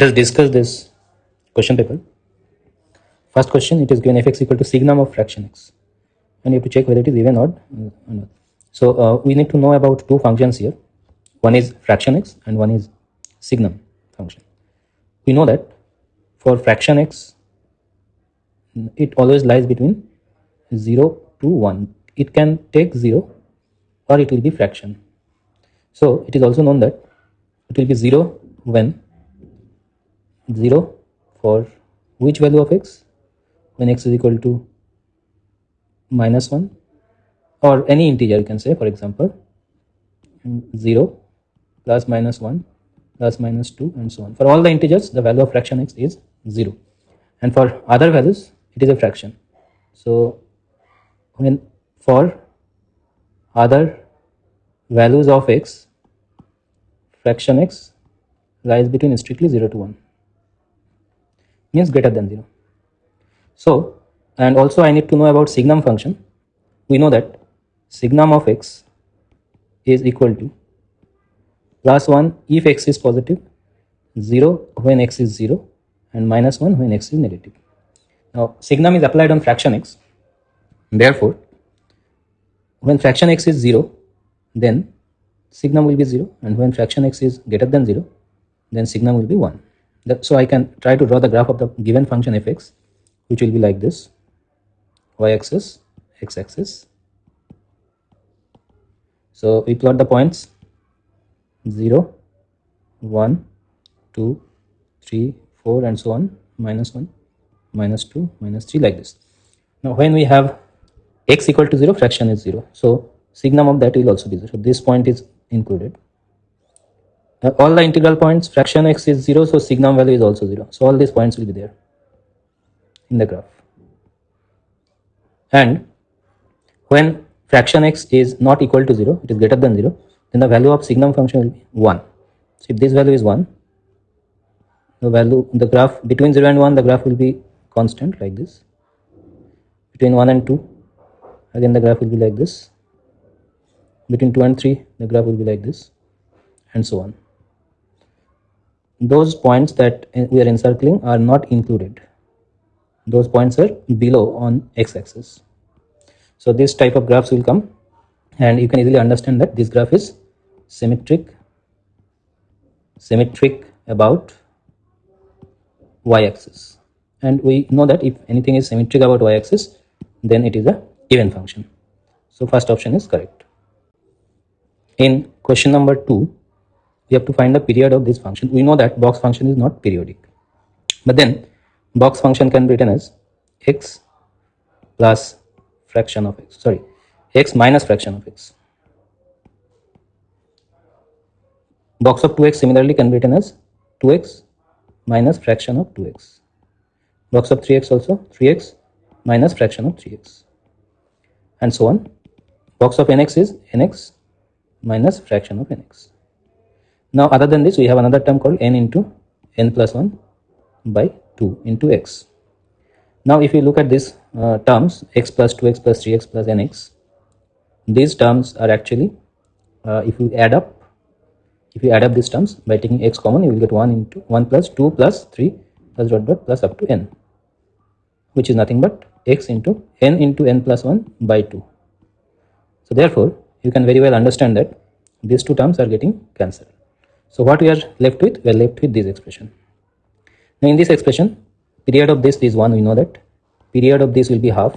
Let us discuss this question paper. First question, it is given fx equal to signum of fraction x, and you have to check whether it is even or not. So we need to know about two functions here. One is fraction x and one is signum function. We know that for fraction x, it always lies between 0 to 1. It can take 0 or it will be fraction. So it is also known that it will be 0 when 0 for which value of x? When x is equal to minus 1 or any integer, you can say, for example 0 plus minus 1 plus minus 2 and so on. For all the integers, the value of fraction x is 0, and for other values it is a fraction. So when for other values of x, fraction x lies between strictly 0 to 1, means greater than 0. So, and also I need to know about signum function. We know that signum of x is equal to plus 1 if x is positive, 0 when x is 0, and minus 1 when x is negative. Now signum is applied on fraction x. Therefore, when fraction x is 0, then signum will be 0, and when fraction x is greater than 0, then signum will be 1. So I can try to draw the graph of the given function fx, which will be like this: y-axis, x-axis. So we plot the points 0, 1, 2, 3, 4 and so on, minus 1, minus 2, minus 3, like this. Now when we have x equal to 0, fraction is 0, so signum of that will also be 0. So this point is included. Now all the integral points, fraction x is 0, so signum value is also 0. So all these points will be there in the graph. And when fraction x is not equal to 0, it is greater than 0, then the value of signum function will be 1. So if this value is 1, the graph between 0 and 1, the graph will be constant like this. Between 1 and 2, again the graph will be like this. Between 2 and 3, the graph will be like this, and so on. Those points that we are encircling are not included. Those points are below on x-axis. So this type of graphs will come, and you can easily understand that this graph is symmetric about y-axis. And we know that if anything is symmetric about y-axis, then it is a even function. So first option is correct. In question number 2, we have to find the period of this function. We know that box function is not periodic, but then box function can be written as x plus fraction of x, x minus fraction of x. Box of 2x similarly can be written as 2x minus fraction of 2x. Box of 3x also 3x minus fraction of 3x, and so on. Box of nx is nx minus fraction of nx. Now other than this, we have another term called n into n plus 1 by 2 into x. Now if you look at these terms, x plus 2x plus 3x plus nx, these terms are actually, if you add up these terms by taking x common, you will get 1 into 1 plus 2 plus 3 plus dot dot plus up to n, which is nothing but x into n plus 1 by 2. So therefore you can very well understand that these two terms are getting cancelled. So what we are left with? We are left with this expression. Now in this expression, period of this is 1, we know that. Period of this will be half,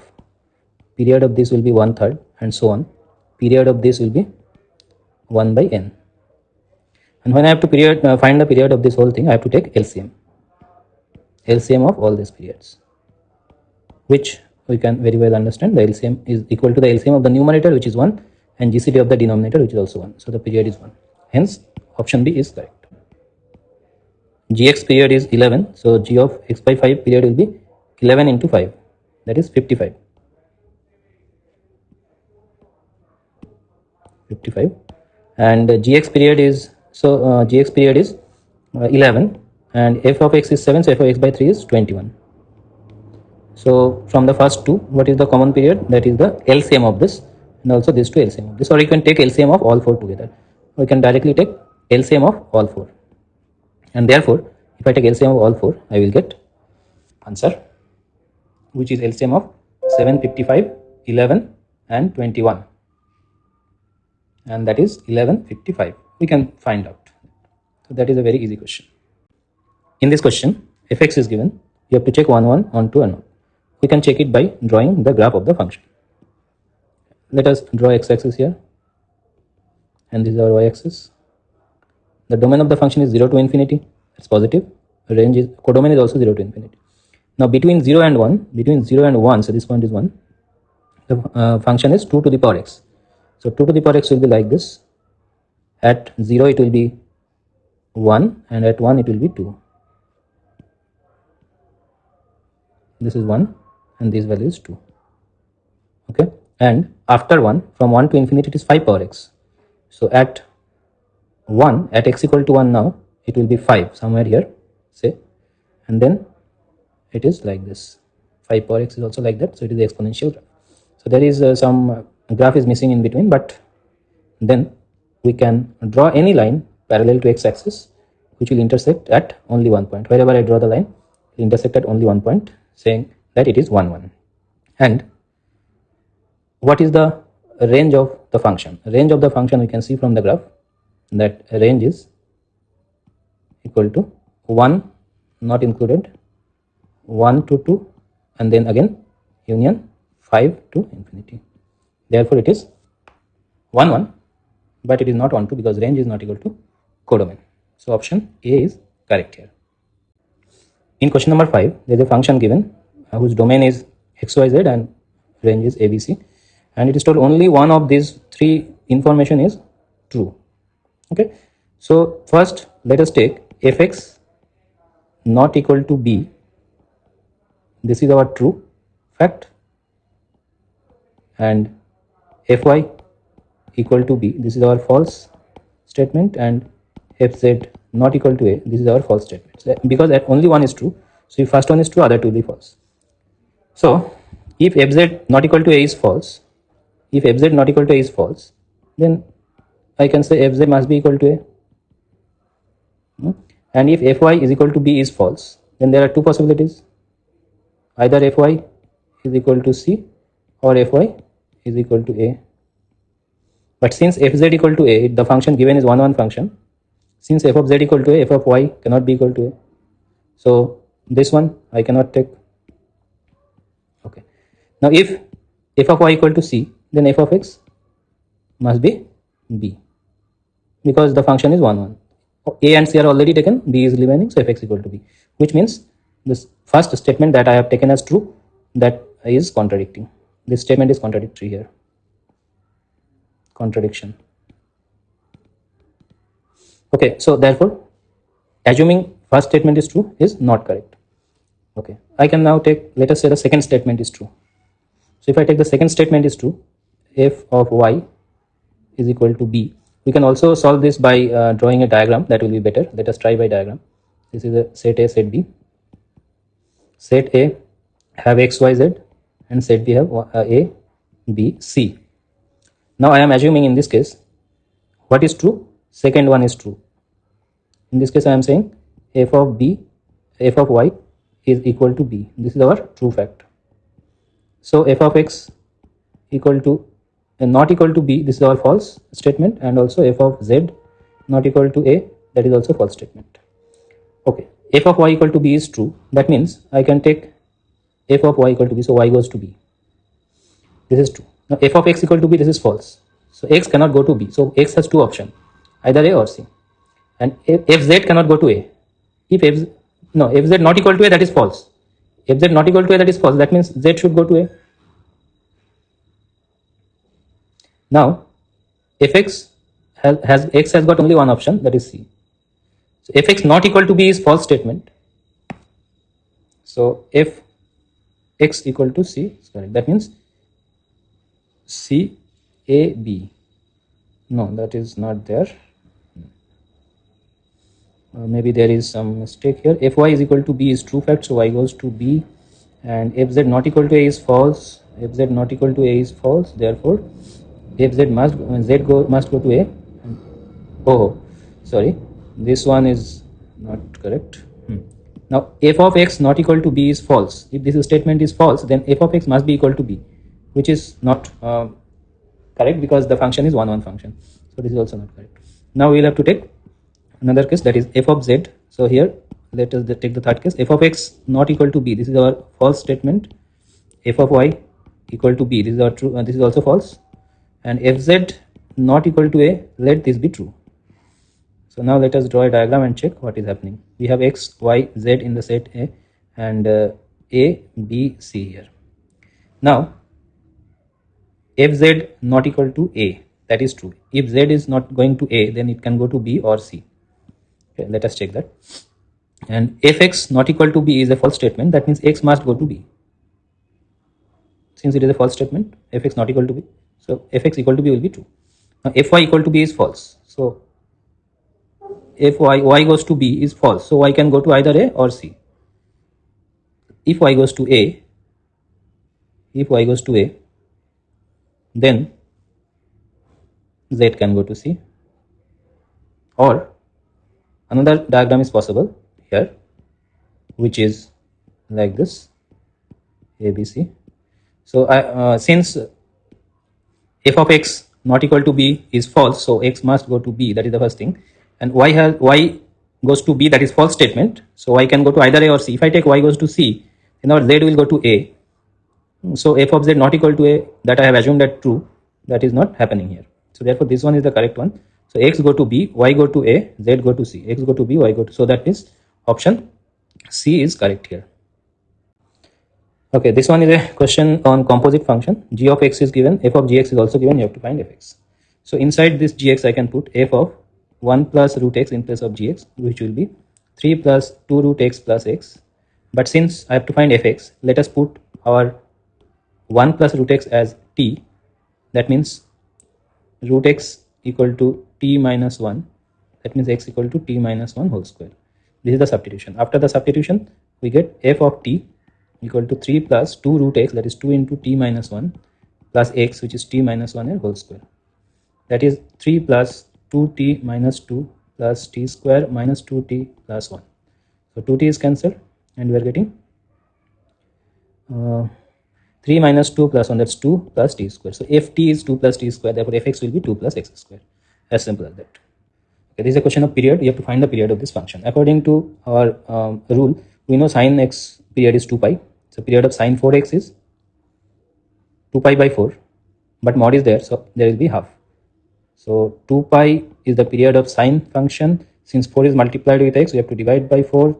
period of this will be 1/3, and so on. Period of this will be 1 by n. And when I have to find the period of this whole thing, I have to take LCM of all these periods, which we can very well understand. The LCM is equal to the LCM of the numerator, which is 1, and GCD of the denominator, which is also 1. So the period is 1. Hence option B is correct. Gx period is 11, so g of x by 5 period will be 11 into 5, that is 55. And gx period is, gx period is 11, and f of x is 7, so f of x by 3 is 21. So from the first two, what is the common period? That is the LCM of this, and also this to LCM of this, or you can take LCM of all four together. We can directly take LCM of all four, and therefore If I take LCM of all 4, I will get answer, which is LCM of 7, 55, 11 and 21, and that is 1155. We can find out. So that is a very easy question. In this question, fx is given. You have to check 1, 1 on 2 and 1. We can check it by drawing the graph of the function. Let us draw x-axis here, and this is our y-axis. The domain of the function is 0 to infinity. It's positive. Range is, codomain is also 0 to infinity. Now between 0 and 1, so this point is 1, the function is 2 to the power x. So 2 to the power x will be like this. At 0 it will be 1, and at 1 it will be 2. This is 1 and this value is 2. Okay, and after 1, from 1 to infinity it is 5 power x. So at 1, at x equal to 1 now, it will be 5 somewhere here, say, and then it is like this. 5 power x is also like that, so it is the exponential graph. So there is some graph is missing in between, but then we can draw any line parallel to x-axis which will intersect at only one point. Wherever I draw the line, it will intersect at only one point, saying that it is 1, 1. And what is the range of the function? Range of the function we can see from the graph that range is equal to 1 not included, 1 to 2, and then again union 5 to infinity. Therefore it is 1, 1, but it is not 1, 2 because range is not equal to codomain. So option A is correct here. In question number 5, there is a function given whose domain is xyz and range is abc, and it is told only one of these 3 information is true. Okay, so first let us take fx not equal to b. This is our true fact, and fy equal to b, this is our false statement, and fz not equal to a, this is our false statement. So because only one is true, so if first one is true, other two will be false. So if fz not equal to a is false, if fz not equal to a is false, then I can say fz must be equal to a. And if fy is equal to b is false, then there are 2 possibilities. Either fy is equal to c or fy is equal to a. But since fz equal to a, the function given is 1, 1 function. Since f of z equal to a, f of y cannot be equal to a. So this one I cannot take. Okay. Now if f of y equal to c, then f of x must be b, because the function is 1, 1. A and c are already taken, b is remaining, so fx equal to b, which means this first statement that I have taken as true, that is contradicting. This statement is contradictory here. Contradiction. Okay, so therefore assuming first statement is true is not correct. Okay, I can now take, let us say the second statement is true. So if I take the second statement is true, f of y is equal to b. We can also solve this by drawing a diagram. That will be better. Let us try by diagram. This is a set A, set B. Set A have x, y, z, and set B have a, b, c. Now I am assuming in this case, what is true? Second one is true. In this case I am saying f of y is equal to b. This is our true fact. So f of x equal to not equal to b, this is our false statement, and also f of z not equal to a, that is also false statement. Okay, f of y equal to b is true. That means I can take f of y equal to b, so y goes to b. This is true. Now f of x equal to b, this is false. So x cannot go to b. So x has 2 options, either a or c. And fz cannot go to a. If fz not equal to a, that is false. Fz not equal to a, that is false. That means z should go to a. Now fx has got only one option, that is c. So fx not equal to b is false statement. So if x equal to c is correct. That means c a b. No, that is not there. Maybe there is some mistake here. Fy is equal to b is true fact, so y goes to b, and fz not equal to a is false. Fz not equal to a is false. Therefore, fz must go to a. Oh, sorry, this one is not correct. Now f of x not equal to b is false. If this statement is false, then f of x must be equal to b, which is not correct because the function is 1 function. So this is also not correct. Now we will have to take another case, that is f of z. So here let us take the third case, f of x not equal to b. This is our false statement. F of y equal to b. This is our true. This is also false. And fz not equal to a. Let this be true. So now let us draw a diagram and check what is happening. We have x, y, z in the set A and A, B, C here. Now fz not equal to A, that is true. If z is not going to A, then it can go to B or C. Okay, let us check that. And fx not equal to B is a false statement. That means x must go to B. Since it is a false statement, fx not equal to B, so fx equal to B will be true. Now fy equal to B is false. So if y goes to B is false, so y can go to either A or C. If y goes to A, then z can go to C. Or another diagram is possible here, which is like this, ABC. So since f of x not equal to B is false, so x must go to B. That is the first thing. And y goes to B, that is false statement. So y can go to either A or C. If I take y goes to C, then our z will go to A. So f of z not equal to A, that I have assumed that true, that is not happening here. So therefore this one is the correct one. So x go to B, y go to A, z go to C. X go to B, y go to, so that means option C is correct here. Okay, this one is a question on composite function. G of x is given, f of gx is also given, you have to find fx. So inside this gx I can put f of 1 plus root x in place of gx, which will be 3 plus 2 root x plus x. But since I have to find fx, let us put our 1 plus root x as t. That means root x equal to t minus 1. That means x equal to t minus 1 whole square. This is the substitution. After the substitution, we get f of t equal to 3 plus 2 root x, that is 2 into t minus 1 plus x, which is t minus 1 whole square. That is 3 plus 2t minus 2 plus t square minus 2t plus 1. So 2t is cancelled and we are getting 3 minus 2 plus 1, that's 2 plus t square. So ft is 2 plus t square, therefore fx will be 2 plus x square. As simple as that. Okay, this is a question of period. You have to find the period of this function. According to our rule, we know sine x period is 2 pi. So period of sine 4x is 2 pi by 4, but mod is there, so there will be half. So 2 pi is the period of sine function. Since 4 is multiplied with x, we have to divide by 4.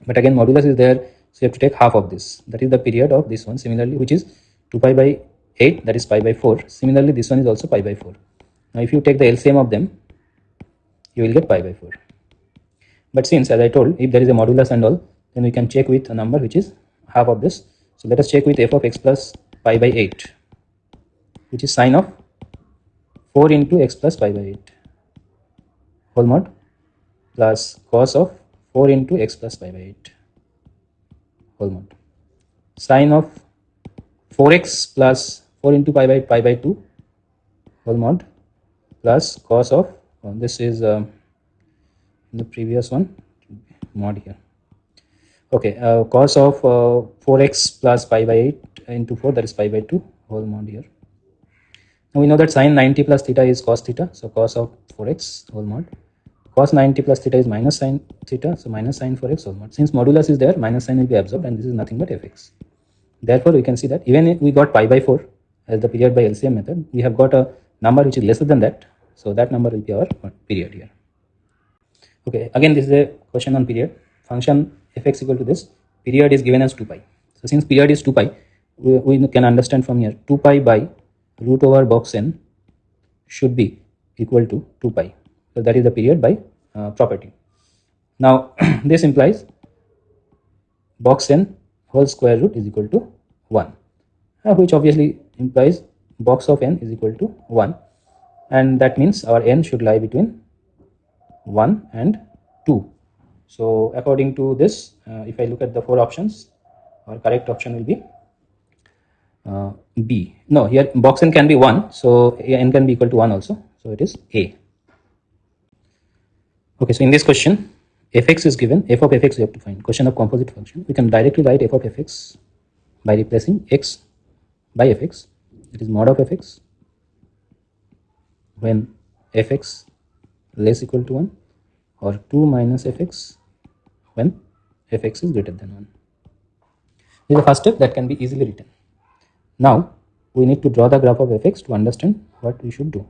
But again, modulus is there, so you have to take half of this. That is the period of this one. Similarly, which is 2 pi by 8, that is pi by 4. Similarly, this one is also pi by 4. Now, if you take the LCM of them, you will get pi by 4. But since, as I told, if there is a modulus and all, then we can check with a number which is half of this. So let us check with f of x plus pi by 8, which is sine of 4 into x plus pi by 8 whole mod plus cos of 4 into x plus pi by 8 whole mod. Sine of 4x plus 4 into pi by 2 whole mod plus cos of, this is the previous one, mod here. Okay, cos of 4x plus pi by 8 into 4, that is pi by 2 whole mod here. Now we know that sine 90 plus theta is cos theta, so cos of 4x whole mod. Cos 90 plus theta is minus sine theta, so minus sine 4x whole mod. Since modulus is there, minus sign will be absorbed, and this is nothing but fx. Therefore, we can see that even if we got pi by 4 as the period by LCM method, we have got a number which is lesser than that, so that number will be our period here. Okay, again this is a question on period. Function fx equal to this, period is given as 2 pi. So since period is 2 pi, we can understand from here 2 pi by root over box n should be equal to 2 pi. So that is the period by property. Now this implies box n whole square root is equal to 1, which obviously implies box of n is equal to 1, and that means our n should lie between 1 and 2. So according to this, if I look at the 4 options, our correct option will be B. No, here box n can be 1, so n can be equal to 1 also, so it is A. Okay, so in this question, fx is given, f of fx we have to find. Question of composite function. We can directly write f of fx by replacing x by fx. It is mod of fx when fx less equal to 1, or 2 minus fx when fx is greater than 1. This is the first step that can be easily written. Now we need to draw the graph of fx to understand what we should do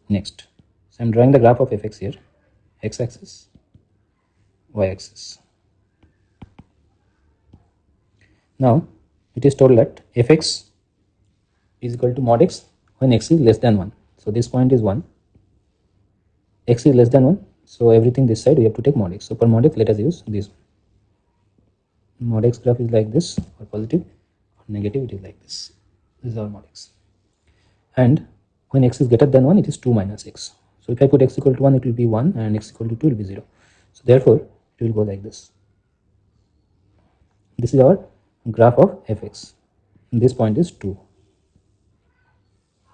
next. So I am drawing the graph of fx here, x-axis, y-axis. Now it is told that fx is equal to mod x when x is less than 1. So this point is 1, x is less than 1, so everything this side we have to take mod x. So for mod x, let us use this. Mod x graph is like this, or positive or negative, it is like this. This is our mod x. And when x is greater than 1, it is 2 minus x. So if I put x equal to 1, it will be 1, and x equal to 2 will be 0. So therefore it will go like this. This is our graph of fx. And this point is 2.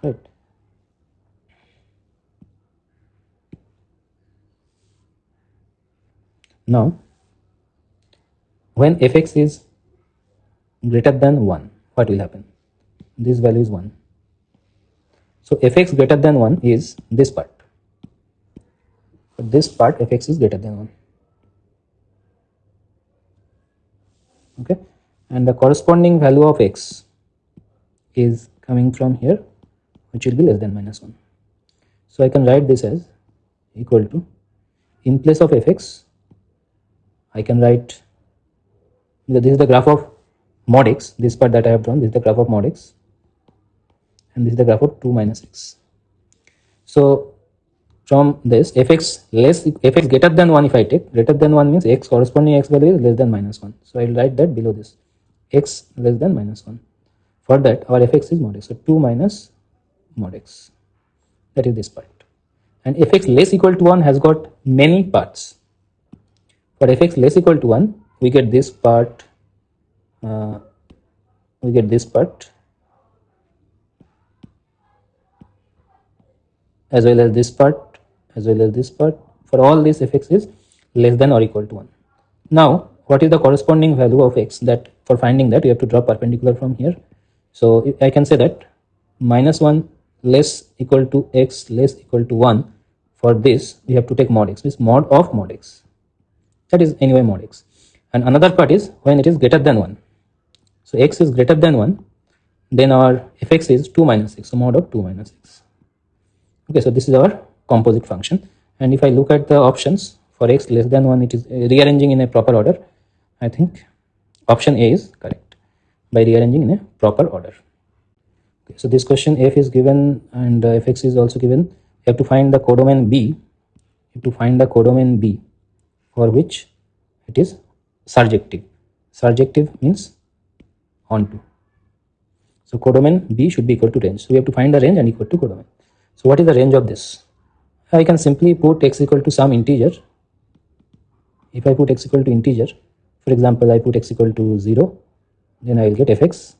Right. Now when fx is greater than 1, what will happen? This value is 1. So fx greater than 1 is this part. For this part, fx is greater than 1. Okay, and the corresponding value of x is coming from here, which will be less than minus 1. So I can write this as equal to, in place of fx, I can write, this is the graph of mod x, this part that I have drawn, this is the graph of mod x, and this is the graph of 2 minus x. So from this, fx greater than 1, if I take, greater than 1 means x corresponding x value is less than minus 1. So I will write that below this, x less than minus 1. For that, our fx is mod x, so 2 minus mod x, that is this part. And fx less equal to 1 has got many parts. For fx less equal to 1, we get this part, as well as this part, as well as this part. For all this, fx is less than or equal to 1. Now what is the corresponding value of x? That for finding that, you have to draw perpendicular from here. So I can say that minus 1 less equal to x less equal to 1, for this we have to take mod x, means mod of mod x, that is anyway mod x. And another part is when it is greater than 1. So x is greater than 1, then our fx is 2 minus x, so mod of 2 minus x. Okay, so this is our composite function. And if I look at the options for x less than 1, it is rearranging in a proper order. I think option A is correct by rearranging in a proper order. Okay, so this question, f is given and fx is also given. You have to find the codomain B. You have to find the codomain B for which it is surjective. Surjective means onto. So codomain B should be equal to range. So we have to find the range and equal to codomain. So what is the range of this? I can simply put x equal to some integer. If I put x equal to integer, for example, I put x equal to 0, then I will get fx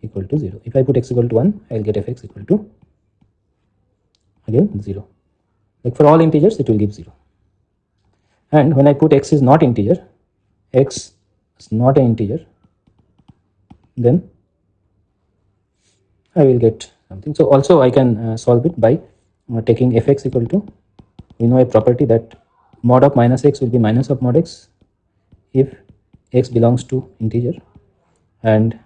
equal to 0. If I put x equal to 1, I will get fx equal to, again, 0. Like for all integers, it will give 0. And when I put x is not integer, x is not an integer, then I will get something. So also I can solve it by taking fx equal to, we know a property that mod of minus x will be minus of mod x if x belongs to integer, and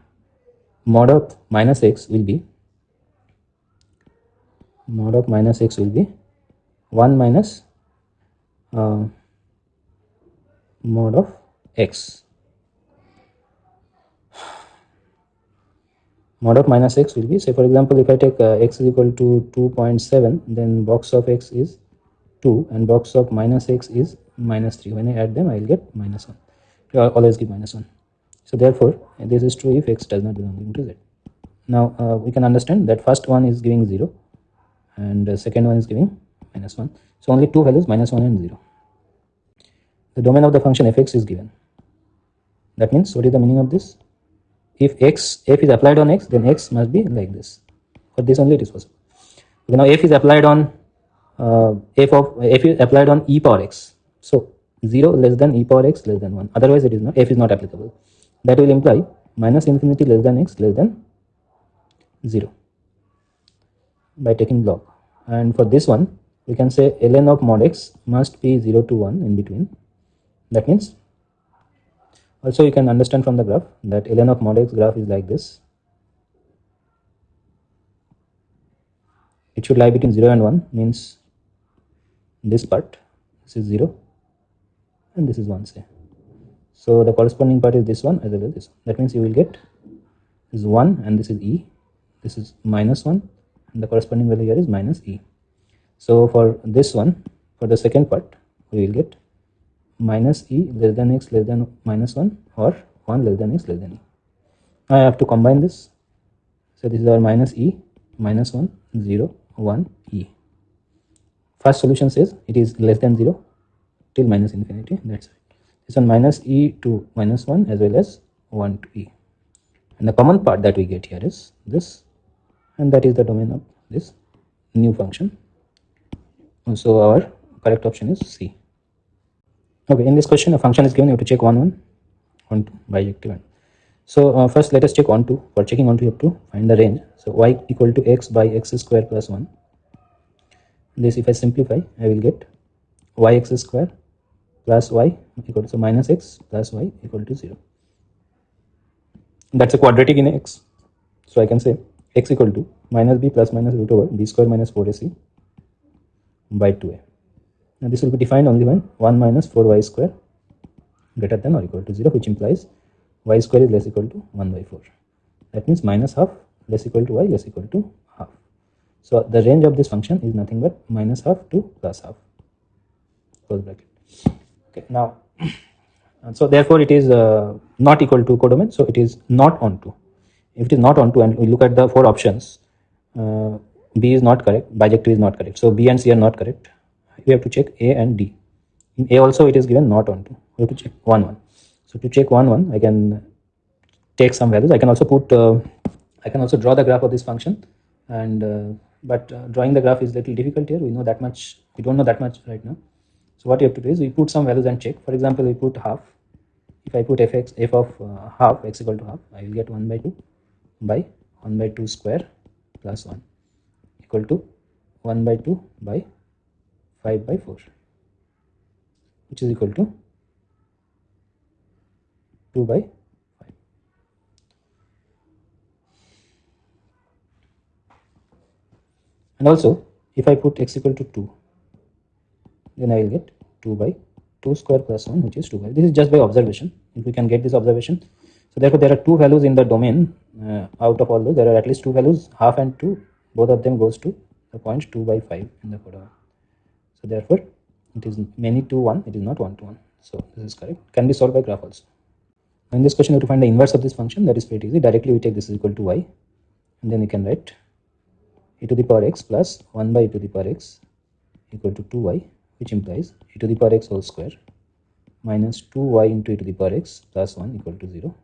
mod of minus x will be 1 minus mod of x. Mod of minus x will be, say for example, if I take x is equal to 2.7, then box of x is 2 and box of minus x is minus 3. When I add them, I will get minus 1. I always give minus 1. So therefore, this is true if x does not belong to z. Now we can understand that first one is giving 0 and the second one is giving minus 1. So only two values, minus 1 and 0. The domain of the function fx is given. That means, what is the meaning of this? If f is applied on x, then x must be like this. For this only it is possible. Okay, now f is applied on f is applied on e power x. So 0 less than e power x less than 1, otherwise it is not, f is not applicable. That will imply minus infinity less than x less than 0 by taking log. And for this one we can say ln of mod x must be 0 to 1 in between. That means also you can understand from the graph that ln of mod x graph is like this. It should lie between 0 and 1, means this part, this is 0 and this is 1, say. So the corresponding part is this one as well as this one. That means you will get this 1 and this is e, this is minus 1 and the corresponding value here is minus e. So for this one, for the second part, we will get minus e less than x less than minus 1 or 1 less than x less than e. Now I have to combine this. So this is our minus e, minus 1, 0, 1, e. First solution says it is less than 0 till minus infinity. That's it. This one minus e to minus 1 as well as 1 to e. And the common part that we get here is this, and that is the domain of this new function. So our correct option is C. Okay, in this question a function is given, you have to check 1 1 1 2 bijective. And so first let us check on 2. For checking on 2 you have to find the range. So y equal to x by x square plus 1. This if I simplify I will get yx square plus y equal to, so minus x plus y equal to 0. That's a quadratic in x. So I can say x equal to minus b plus minus root over b square minus 4ac by 2a. Now this will be defined only when 1 minus 4y square greater than or equal to 0, which implies y square is less equal to 1 by 4. That means minus half less equal to y less equal to half. So the range of this function is nothing but minus half to plus half. Close bracket. Okay, now so therefore it is not equal to codomain, so it is not on 2. If it is not on 2 and we look at the 4 options, B is not correct, bijective is not correct. So B and C are not correct. We have to check A and D. In A also it is given not on 2. We have to check 1 1. So to check 1 1, I can take some values. I can also put, I can also draw the graph of this function, and but drawing the graph is little difficult here. We know that much. We don't know that much right now. So what you have to do is we put some values and check. For example, we put half. If I put f of half x equal to half, I will get 1 by 2 by 1 by 2 square plus 1 equal to 1 by 2 by 5 by 4, which is equal to 2 by 5. And also if I put x equal to 2, then I will get 2 by 2 square plus 1, which is 2 by, this is just by observation, if we can get this observation. So therefore there are 2 values in the domain. Out of all those there are at least 2 values, half and 2, both of them goes to the points 2 by 5 in the codomain. So therefore it is many to 1, it is not 1 to 1. So this is correct, can be solved by graph also. In this question you have to find the inverse of this function. That is pretty easy. Directly we take this is equal to y, and then you can write e to the power x plus 1 by e to the power x equal to 2y, which implies e to the power x whole square minus 2y into e to the power x plus 1 equal to 0,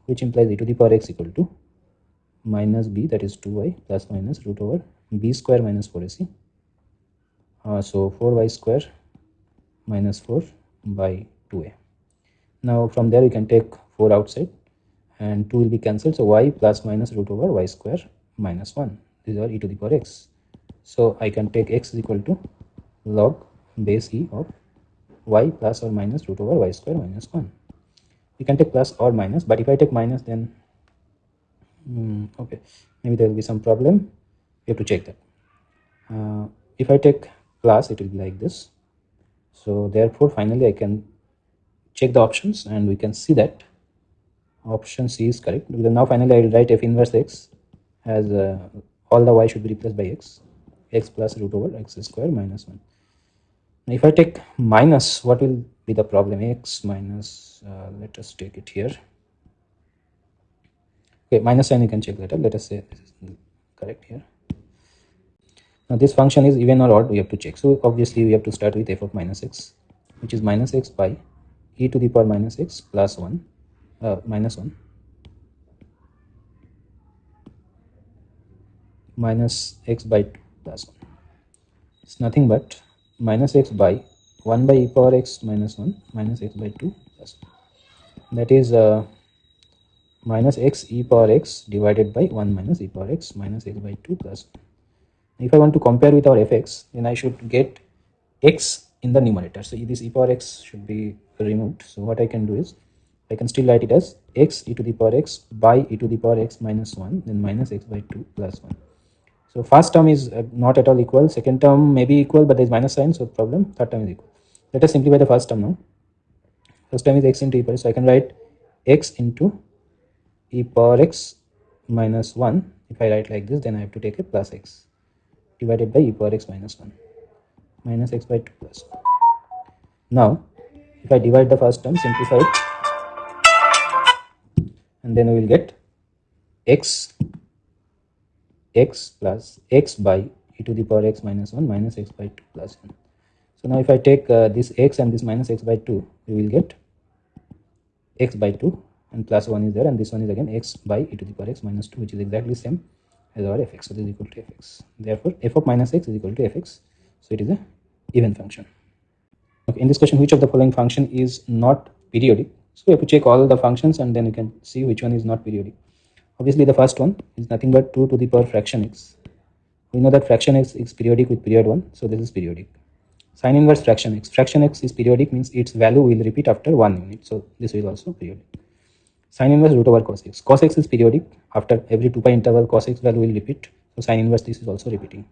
which implies e to the power x equal to minus b, that is 2y plus minus root over b square minus 4ac. So 4y square minus 4 by 2a. Now from there we can take 4 outside and 2 will be cancelled. So y plus minus root over y square minus 1. These are e to the power x. So I can take x is equal to log base e of y plus or minus root over y square minus 1. We can take plus or minus, but if I take minus then okay, maybe there will be some problem. We have to check that. If I take plus, it will be like this. So therefore finally I can check the options and we can see that option C is correct, because now finally I will write f inverse x as all the y should be replaced by x plus root over x square minus 1. Now if I take minus, what will be the problem? X minus, let us take it here. Okay, minus sign you can check later. Let us say this is correct here. Now this function is even or odd, we have to check. So obviously we have to start with f of minus x, which is minus x by e to the power minus x plus 1 minus 1 minus x by 2 plus 1. It's nothing but minus x by 1 by e power x minus 1 minus x by 2 plus 1. That is minus x e power x divided by 1 minus e power x minus x by 2 plus 1. If I want to compare with our fx, then I should get x in the numerator. So this e power x should be removed. So what I can do is, I can still write it as x e to the power x by e to the power x minus 1, then minus x by 2 plus 1. So first term is not at all equal. Second term may be equal, but there is minus sign, so problem. Third term is equal. Let us simplify the first term now. First term is x into e power. So I can write x into e power x minus 1. If I write like this, then I have to take a plus x divided by e power x minus 1 minus x by 2 plus 1. Now, if I divide the first term, simplify it, and then we will get x plus x by e to the power x minus 1 minus x by 2 plus 1. So now if I take this x and this minus x by 2, we will get x by 2 and plus 1 is there, and this one is again x by e to the power x minus 2, which is exactly same as our fx. So this is equal to fx. Therefore, f of minus x is equal to fx. So it is a even function. Okay, in this question, which of the following function is not periodic? So we have to check all the functions and then you can see which one is not periodic. Obviously, the first one is nothing but 2 to the power fraction x. We know that fraction x is periodic with period 1, so this is periodic. Sine inverse fraction x. Fraction x is periodic, means its value will repeat after 1 unit, so this is also periodic. Sine inverse root over cos x. Cos x is periodic. After every 2 pi interval, cos x value will repeat. So sine inverse this is also repeating.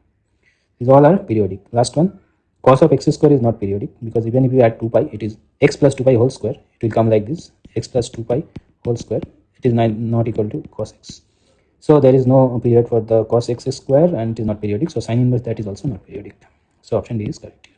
These all are periodic. Last one, cos of x square is not periodic, because even if you add 2 pi, it is x plus 2 pi whole square. It will come like this, x plus 2 pi whole square. It is not equal to cos x. So there is no period for the cos x square and it is not periodic. So sine inverse that is also not periodic. So option D is correct.